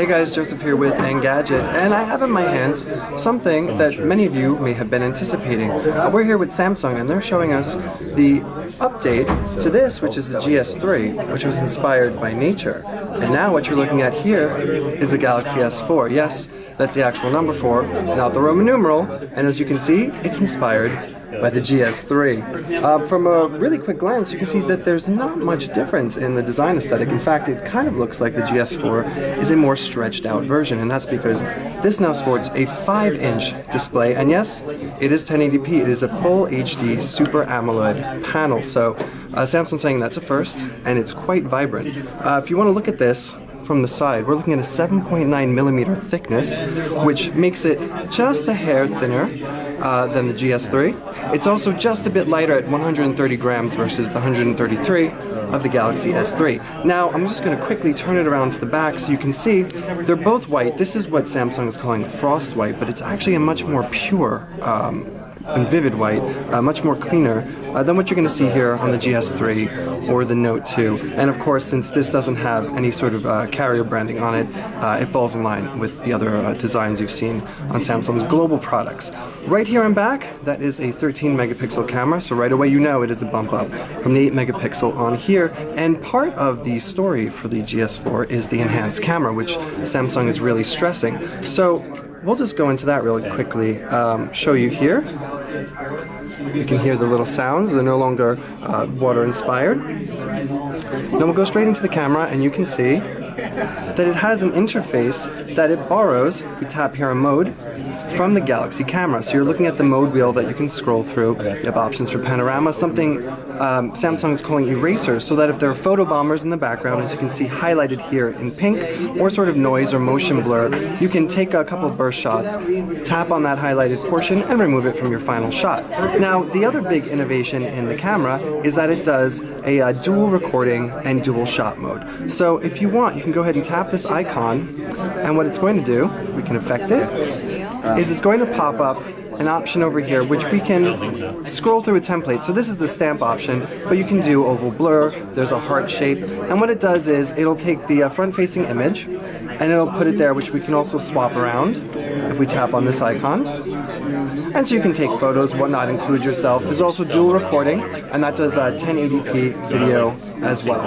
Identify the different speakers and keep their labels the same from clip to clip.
Speaker 1: Hey guys, Joseph here with Engadget, and I have in my hands something that many of you may have been anticipating. We're here with Samsung, and they're showing us the update to this, which is the GS3, which was inspired by nature. And now what you're looking at here is the Galaxy S4. Yes, that's the actual number 4, not the Roman numeral, and as you can see, it's inspired by the GS3. From a really quick glance, you can see that there's not much difference in the design aesthetic. In fact, it kind of looks like the GS4 is a more stretched out version, and that's because this now sports a 5-inch display, and yes, it is 1080p. It is a full HD Super AMOLED panel, so Samsung's saying that's a first, and it's quite vibrant. If you want to look at this from the side, we're looking at a 7.9mm thickness, which makes it just a hair thinner than the GS3. It's also just a bit lighter at 130 grams versus the 133 of the Galaxy S3. Now, I'm just going to quickly turn it around to the back so you can see they're both white. This is what Samsung is calling frost white, but it's actually a much more pure and vivid white, much more cleaner than what you're going to see here on the GS3 or the Note 2. And of course, since this doesn't have any sort of carrier branding on it, it falls in line with the other designs you've seen on Samsung's global products. Right here on back, that is a 13 megapixel camera, so right away you know it is a bump up from the 8 megapixel on here. And part of the story for the GS4 is the enhanced camera, which Samsung is really stressing. So we'll just go into that really quickly, show you here. You can hear the little sounds, they're no longer water inspired. Then we'll go straight into the camera and you can see that it has an interface that it borrows, if we tap here on mode, from the Galaxy camera. So you're looking at the mode wheel that you can scroll through. You have options for panorama, something Samsung is calling erasers, so that if there are photo bombers in the background, as you can see highlighted here in pink, or sort of noise or motion blur, you can take a couple burst shots, tap on that highlighted portion, and remove it from your final shot. Now, the other big innovation in the camera is that it does a dual recording and dual shot mode. So if you want, you can go ahead and tap this icon, and what it's going to do, we can affect it, is it's going to pop up an option over here which we can scroll through a template. So this is the stamp option, but you can do oval blur, there's a heart shape, and what it does is it'll take the front-facing image and it'll put it there, which we can also swap around if we tap on this icon. And so you can take photos, whatnot, include yourself. There's also dual recording, and that does 1080p video as well.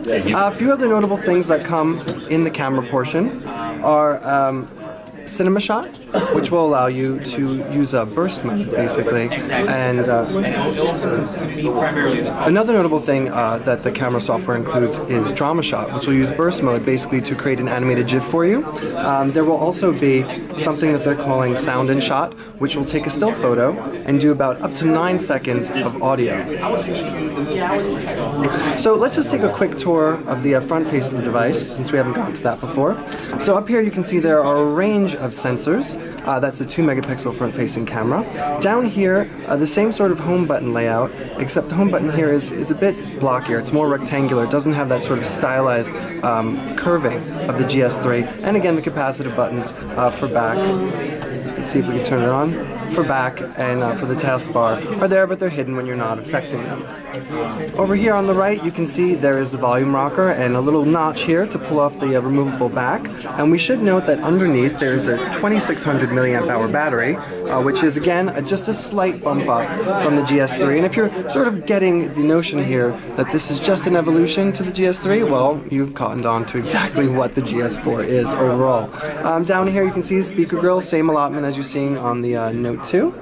Speaker 1: A few other notable things that come in the camera portion are cinema shot, which will allow you to use a burst mode basically, and another notable thing that the camera software includes is drama shot, which will use burst mode basically to create an animated GIF for you. There will also be something that they're calling sound and shot, which will take a still photo and do about up to 9 seconds of audio. So let's just take a quick tour of the front face of the device, since we haven't gotten to that before. So up here you can see there are a range of sensors. That's a 2 megapixel front-facing camera. Down here, the same sort of home button layout, except the home button here is a bit blockier. It's more rectangular. It doesn't have that sort of stylized curving of the GS3. And again, the capacitive buttons for back. Let's see if we can turn it on. For back and for the taskbar are there, but they're hidden when you're not affecting them. Over here on the right, you can see there is the volume rocker and a little notch here to pull off the removable back. And we should note that underneath there's a 2600 milliamp hour battery, which is again just a slight bump up from the GS3. And if you're sort of getting the notion here that this is just an evolution to the GS3, well, you've cottoned on to exactly what the GS4 is overall. Down here you can see the speaker grill, same allotment as you're seeing on the Note 2.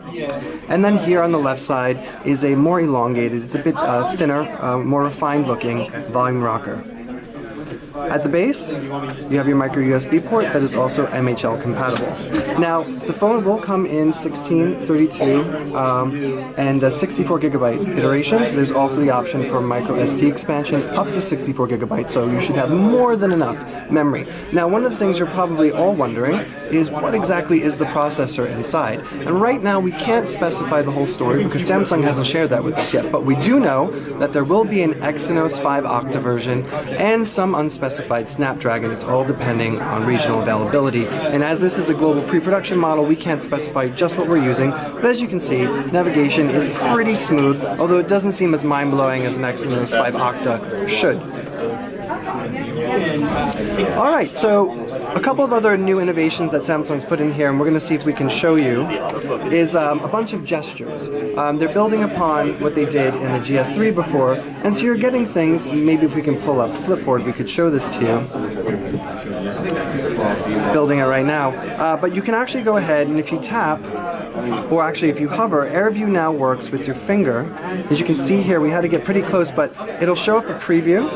Speaker 1: And then here on the left side is a more elongated, it's a bit thinner, more refined looking volume rocker. At the base, you have your micro USB port that is also MHL compatible. Now, the phone will come in 16, 32, and 64 gigabyte iterations. There's also the option for micro SD expansion up to 64 gigabytes, so you should have more than enough memory. Now, one of the things you're probably all wondering is what exactly is the processor inside? And right now, we can't specify the whole story because Samsung hasn't shared that with us yet, but we do know that there will be an Exynos 5 Octa version and some unspecified Snapdragon. It's all depending on regional availability. And as this is a global pre-production model, we can't specify just what we're using. But as you can see, navigation is pretty smooth, although it doesn't seem as mind-blowing as an Exynos 5 Octa should. Alright, so a couple of other new innovations that Samsung's put in here, and we're going to see if we can show you, is a bunch of gestures. They're building upon what they did in the GS3 before, and so you're getting things, maybe if we can pull up Flipboard, we could show this to you. It's building it right now. But you can actually go ahead, and if you tap, or actually if you hover, AirView now works with your finger. As you can see here, we had to get pretty close, but it'll show up a preview.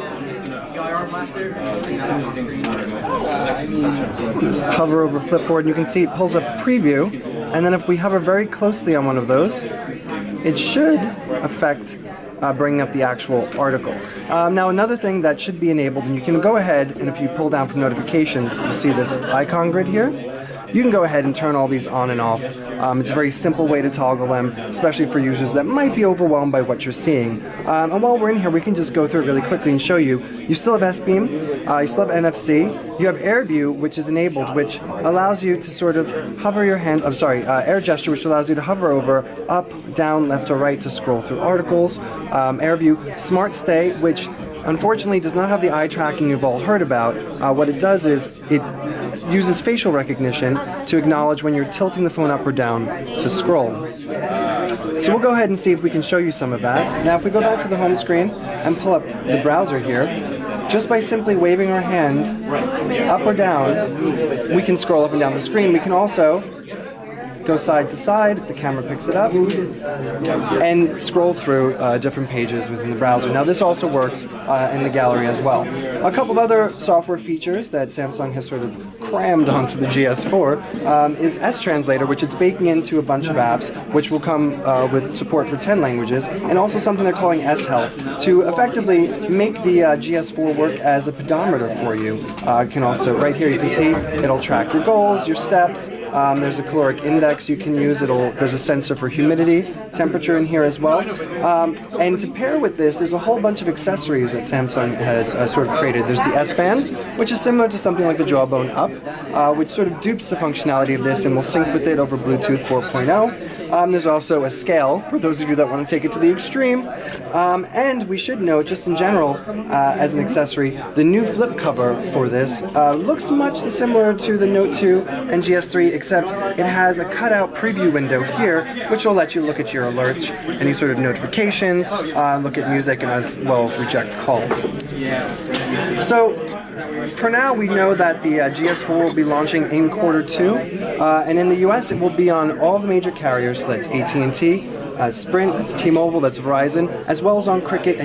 Speaker 1: Just hover over Flipboard and you can see it pulls up preview, and then if we hover very closely on one of those, it should affect bringing up the actual article. Now another thing that should be enabled, and you can go ahead and if you pull down for notifications, you'll see this icon grid here. You can go ahead and turn all these on and off. It's a very simple way to toggle them, especially for users that might be overwhelmed by what you're seeing. And while we're in here, we can just go through it really quickly and show you. You still have S-Beam, you still have NFC, you have AirView, which is enabled, which allows you to sort of hover your hand, Air Gesture, which allows you to hover over up, down, left, or right to scroll through articles. AirView Smart Stay, which unfortunately does not have the eye tracking you've all heard about. What it does is it uses facial recognition to acknowledge when you're tilting the phone up or down to scroll. So we'll go ahead and see if we can show you some of that. Now if we go back to the home screen and pull up the browser here, just by simply waving our hand up or down, we can scroll up and down the screen. We can also go side to side if the camera picks it up, and scroll through different pages within the browser. Now this also works in the gallery as well. A couple of other software features that Samsung has sort of crammed onto the GS4 is S-Translator, which it's baking into a bunch of apps, which will come with support for 10 languages, and also something they're calling S-Help to effectively make the GS4 work as a pedometer for you. Can also, right here you can see, it'll track your goals, your steps. There's a caloric index you can use. There's a sensor for humidity, temperature in here as well. And to pair with this, there's a whole bunch of accessories that Samsung has sort of created. There's the S-Band, which is similar to something like the Jawbone Up, which sort of dupes the functionality of this and will sync with it over Bluetooth 4.0. There's also a scale, for those of you that want to take it to the extreme. And we should note, just in general, as an accessory, the new flip cover for this looks much similar to the Note 2 and GS3, except it has a cutout preview window here, which will let you look at your alerts, any sort of notifications, look at music, and as well as reject calls. So, for now, we know that the GS4 will be launching in Q2, and in the US it will be on all the major carriers, so that's AT&T, Sprint, that's T-Mobile, that's Verizon, as well as on Cricket.